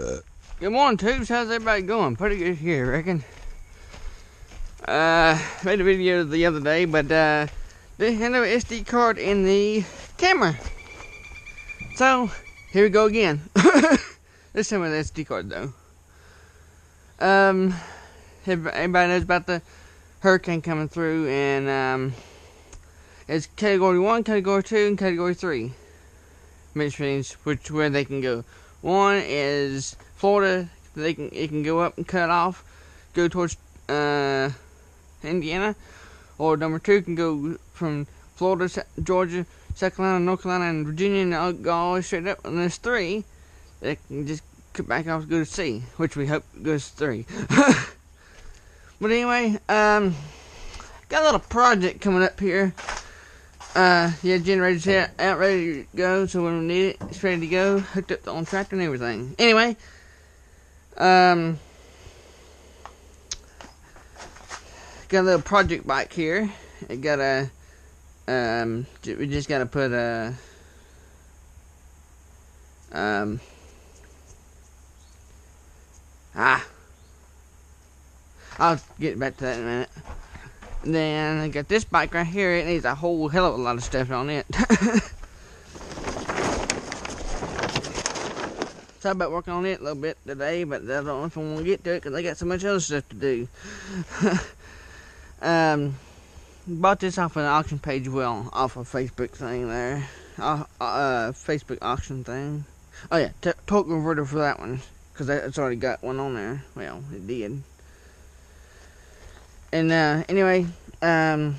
Good morning, Tubes. How's everybody going? Pretty good here, I reckon. Made a video the other day, but didn't have no SD card in the camera. So, here we go again. This time with the SD card, though. Everybody knows about the hurricane coming through, and it's Category 1, Category 2, and Category 3. Which means where they can go. One is Florida. It can go up and cut off, go towards Indiana, or number 2 can go from Florida, Georgia, South Carolina, North Carolina, and Virginia, and go all the way straight up. And there's 3 that can just cut back off and go to C, which we hope goes to 3. But anyway, got a little project coming up here. Generator's out, ready to go, so when we need it, it's ready to go, hooked up on tractor and everything. Anyway, got a little project bike here. It got a, we just gotta put a, I'll get back to that in a minute. Then I got this bike right here. It needs a whole hell of a lot of stuff on it. Thought about working on it a little bit today, but I don't know if I want to get to it because I got so much other stuff to do. Bought this off an auction page, well, off a Facebook thing there. Facebook auction thing. Oh yeah, torque converter for that one, because it's already got one on there. Well, it did. And anyway, the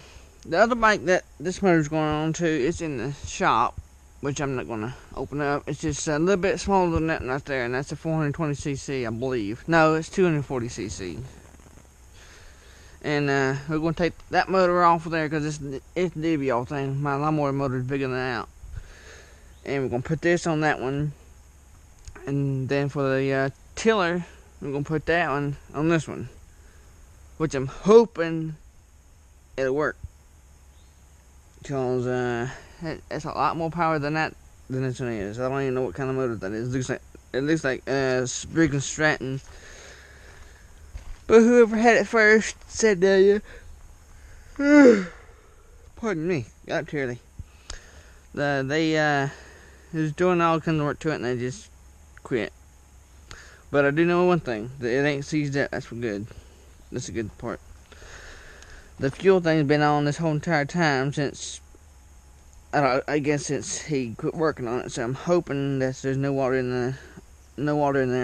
other bike that this motor's going on to, it's in the shop, which I'm not going to open up. It's just a little bit smaller than that right there, and that's a 420cc, I believe. No, it's 240cc. And we're going to take that motor off of there because it's the DBL thing. My lawnmower motor is bigger than that. And we're going to put this on that one. And then for the tiller, we're going to put that one on this one, which I'm hoping it'll work, because it's a lot more power than this one is. I don't even know what kind of motor that is. It looks like Briggs & Stratton, but whoever had it first said pardon me, got teary. They was doing all kinds of work to it and they just quit. But I do know one thing, that it ain't seized up. That's for good. That's a good part. The fuel thing's been on this whole entire time since, I guess since he quit working on it. So I'm hoping that there's no water in there.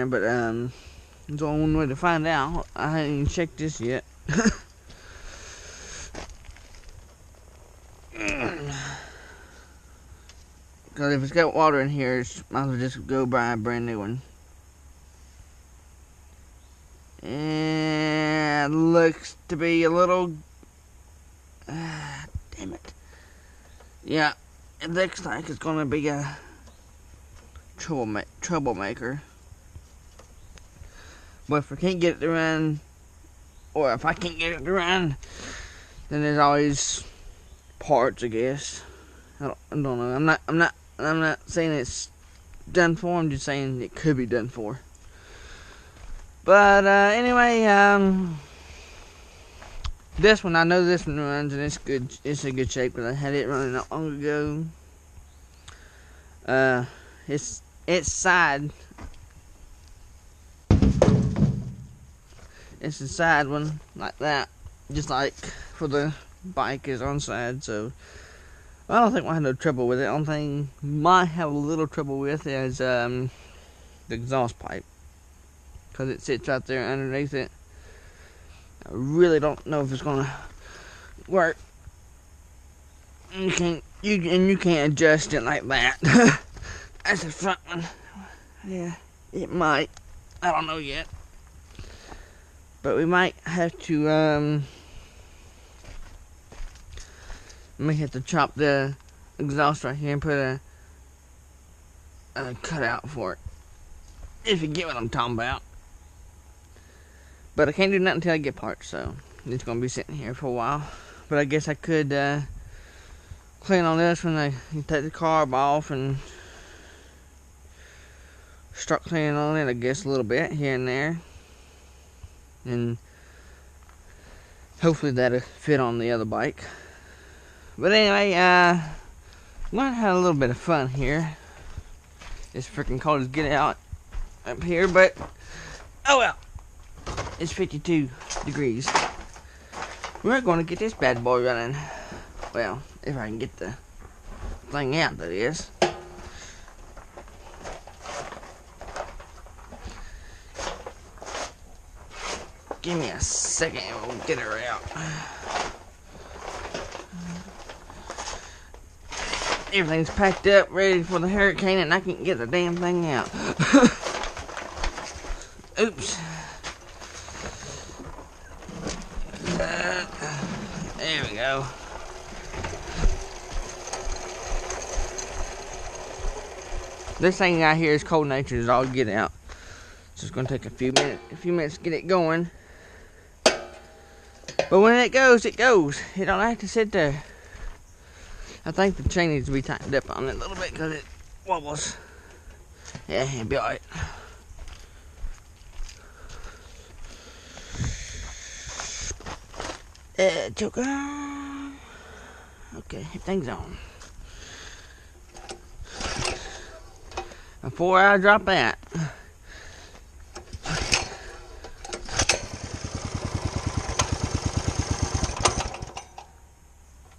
But there's only one way to find out. I haven't even checked this yet. Because if it's got water in here, might as well just go buy a brand new one. And looks to be a little, damn it. Yeah, it looks like it's gonna be a troublemaker. But if I can't get it to run, or if I can't get it to run, then there's always parts, I guess. I don't know. I'm not saying it's done for. I'm just saying it could be done for. But anyway, this one, I know this one runs and it's good. It's in good shape because I had it running not long ago. It's side. It's a side one like that, just like for the bike is on side. So I don't think we'll have no trouble with it. The only thing might have a little trouble with is the exhaust pipe, because it sits right there underneath it. I really don't know if it's gonna work. You can't adjust it like that. That's the front one. Yeah, it might. I don't know yet. But we might have to may have to chop the exhaust right here and put a cutout for it. If you get what I'm talking about. But I can't do nothing until I get parts, so it's gonna be sitting here for a while. But I guess I could clean on this when I take the carb off and start cleaning on it, I guess, a little bit here and there. And hopefully that'll fit on the other bike. But anyway, I'm gonna have a little bit of fun here. It's freaking cold as get out up here, but oh well. It's 52 degrees. We're gonna get this bad boy running. Well, if I can get the thing out, that is. Give me a second and we'll get her out. Everything's packed up, ready for the hurricane, and I can't get the damn thing out. Oops. There we go. This thing out here is cold natured, I'll get out. So it's gonna take a few minutes to get it going. But when it goes, it goes. It don't have to sit there. I think the chain needs to be tightened up on it a little bit because it wobbles. Yeah, it'll be alright. Choker. Okay, everything's on. Before I drop that,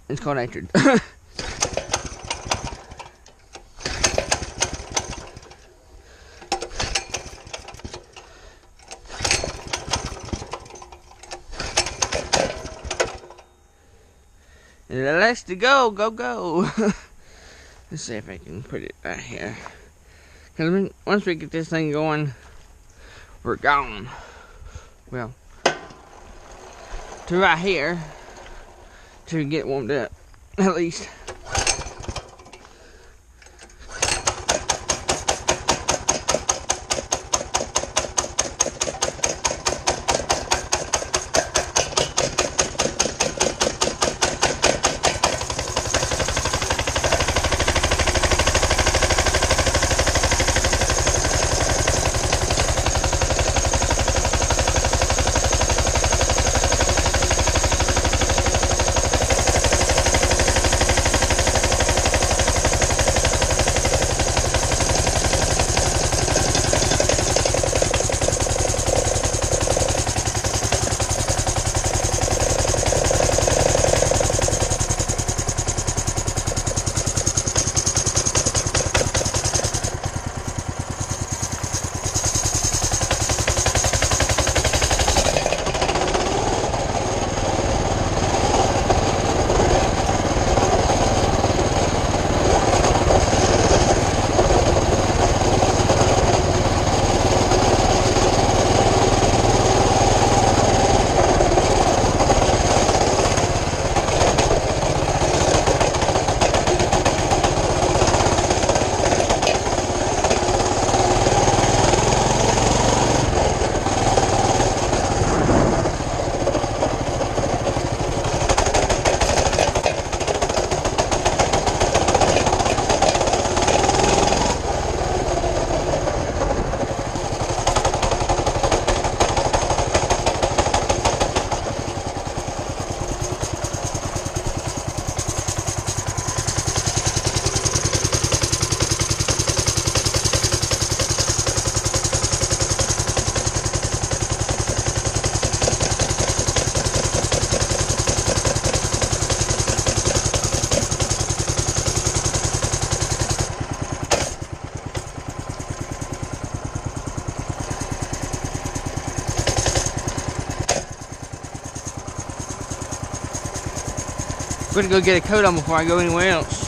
it's cold natured. And it likes to go. Let's see if I can put it right here. Because once we get this thing going, we're gone. Well, to right here, to get warmed up, at least. I'm gonna go get a coat on before I go anywhere else.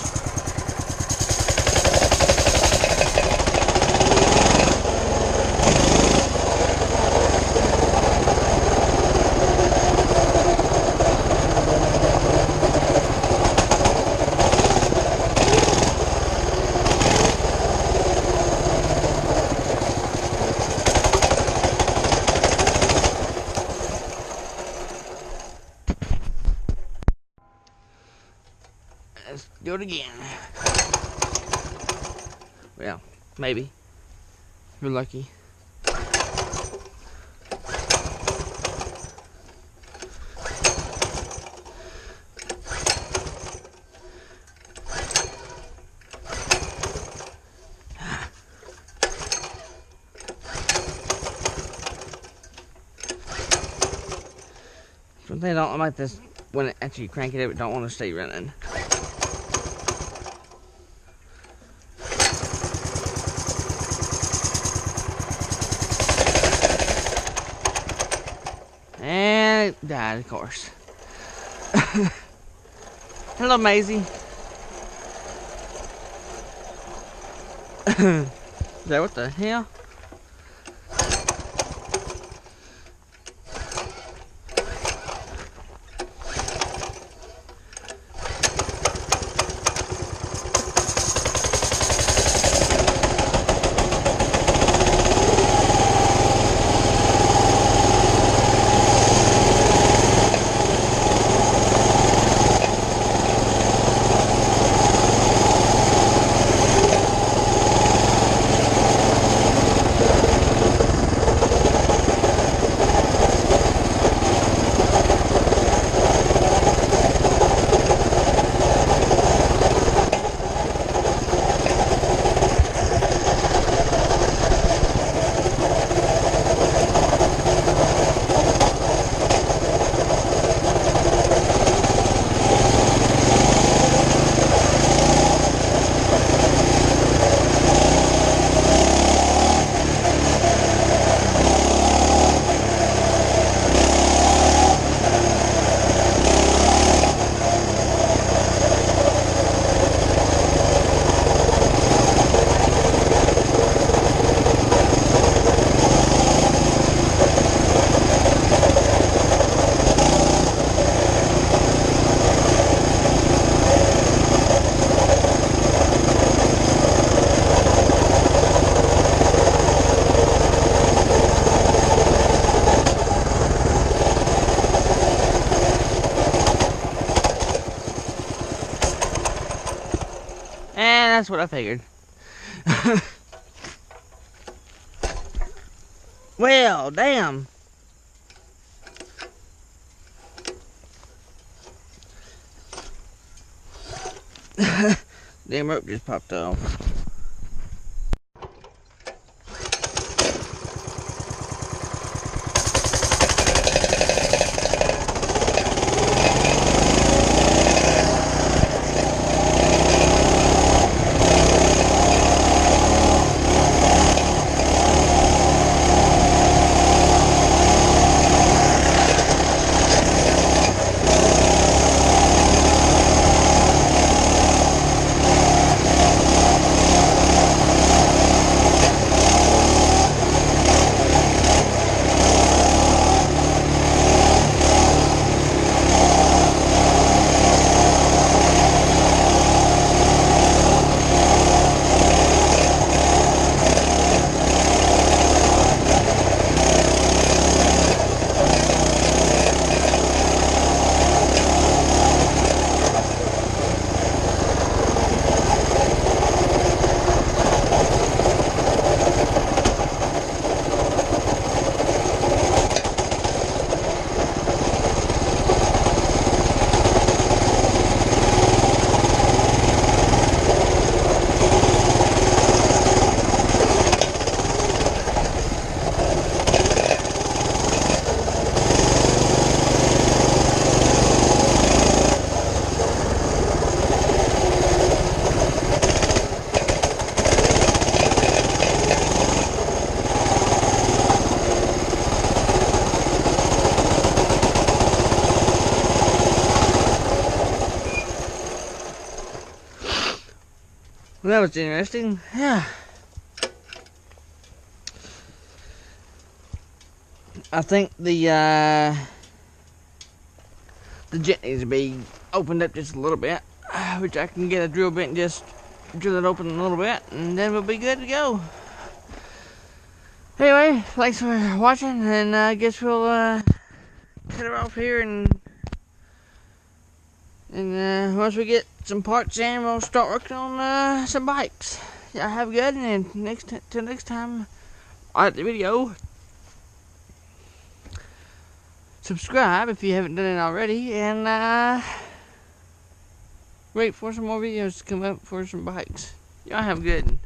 Let's do it again. Well, maybe. You're lucky. Something I don't like this when it actually crank it up, it don't want to stay running. And it died, of course. Hello, Maisie. Is that what the hell? And that's what I figured. Well, damn. Damn rope just popped off. Well, that was interesting. Yeah. I think the jet needs to be opened up just a little bit, which I can get a drill bit and just drill it open a little bit, and then we'll be good to go. Anyway, thanks for watching, and I guess we'll cut it off here, and once we get some parts in, we'll start working on some bikes. Y'all have a good, and till next time, like the video, subscribe if you haven't done it already, and wait for some more videos to come up for some bikes. Y'all have a good one.